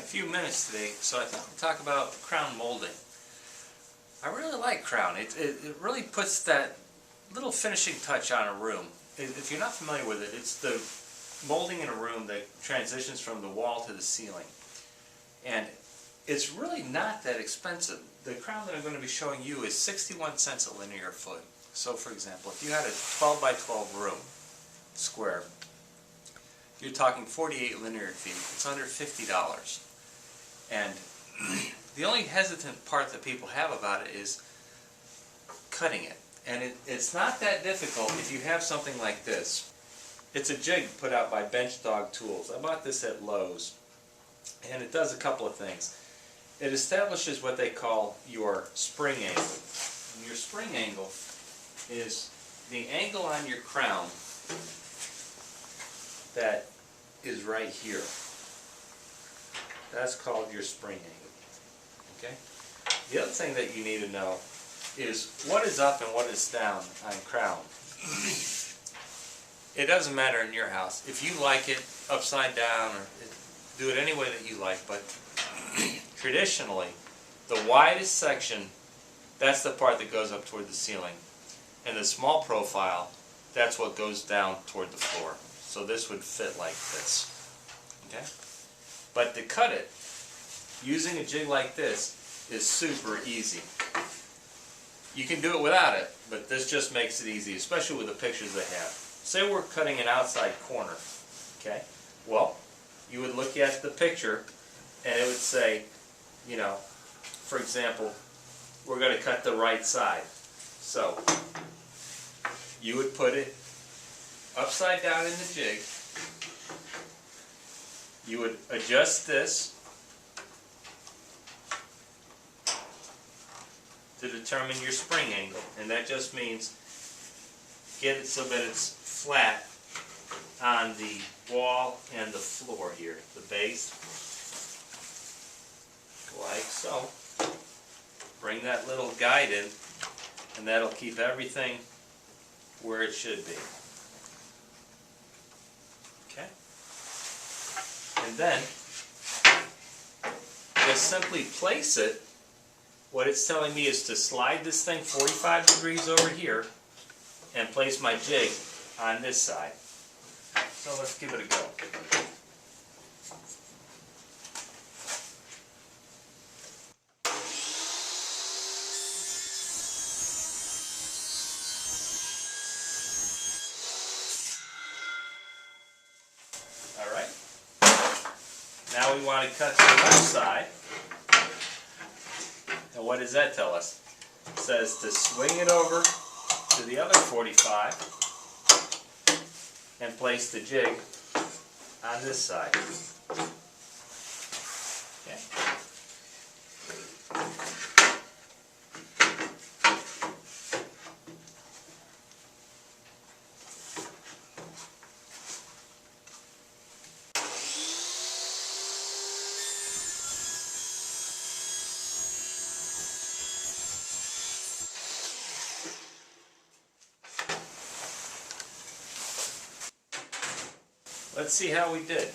few minutes today, so I thought we'd talk about crown molding. I really like crown. It really puts that little finishing touch on a room. If you're not familiar with it, it's the molding in a room that transitions from the wall to the ceiling. And it's really not that expensive. The crown that I'm going to be showing you is 61 cents a linear foot. So for example, if you had a 12 by 12 room, square, you're talking 48 linear feet. It's under $50. And the only hesitant part that people have about it is cutting it. And it's not that difficult if you have something like this. It's a jig put out by Bench Dog Tools. I bought this at Lowe's. And it does a couple of things. It establishes what they call your spring angle. And your spring angle is the angle on your crown that is right here. That's called your spring angle. Okay? The other thing that you need to know is what is up and what is down on crown. It doesn't matter in your house. If you like it upside down, or do it any way that you like, but traditionally, the widest section, that's the part that goes up toward the ceiling. And the small profile, that's what goes down toward the floor. So this would fit like this. Okay? But to cut it, using a jig like this is super easy. You can do it without it, but this just makes it easy, especially with the pictures they have. Say we're cutting an outside corner. Okay? Well, you would look at the picture and it would say, you know, for example, we're going to cut the right side. So you would put it upside down in the jig. You would adjust this to determine your spring angle, and that just means get it so that it's flat on the wall and the floor here, the base, like so. Bring that little guide in, and that'll keep everything where it should be. Okay? And then just simply place it. What it's telling me is to slide this thing 45 degrees over here and place my jig on this side. So let's give it a go. Alright. Now we want to cut to the left side. And what does that tell us? It says to swing it over to the other 45 and place the jig on this side. Okay. Let's see how we did.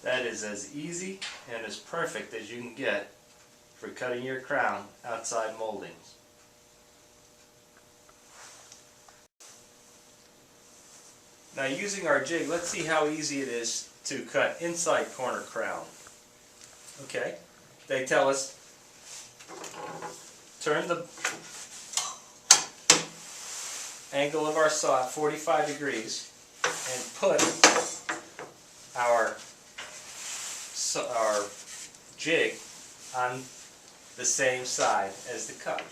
That is as easy and as perfect as you can get for cutting your crown outside moldings. Now using our jig, let's see how easy it is to cut inside corner crown. Okay, they tell us turn the angle of our saw at 45 degrees and put our jig on the same side as the cut.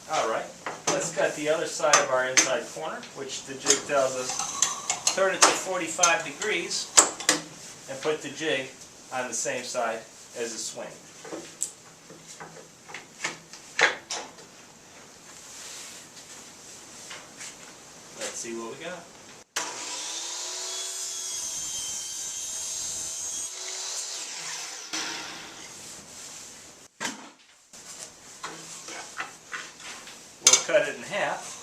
Alright, let's let's cut the other side of our inside corner, which the jig tells us turn it to 45 degrees and put the jig on the same side as the swing. Let's see what we got. We'll cut it in half.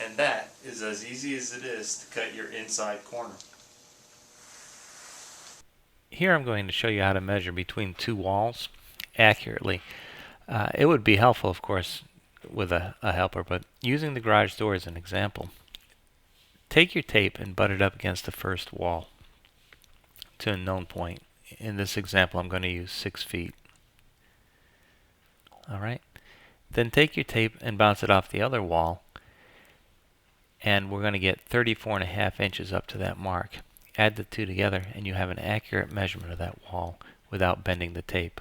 And that is as easy as it is to cut your inside corner. Here I'm going to show you how to measure between two walls accurately. It would be helpful, of course, with a helper, but using the garage door as an example, take your tape and butt it up against the first wall to a known point. In this example, I'm going to use 6 feet. Alright. Then take your tape and bounce it off the other wall, and we're going to get 34.5 inches up to that mark. Add the two together and you have an accurate measurement of that wall without bending the tape.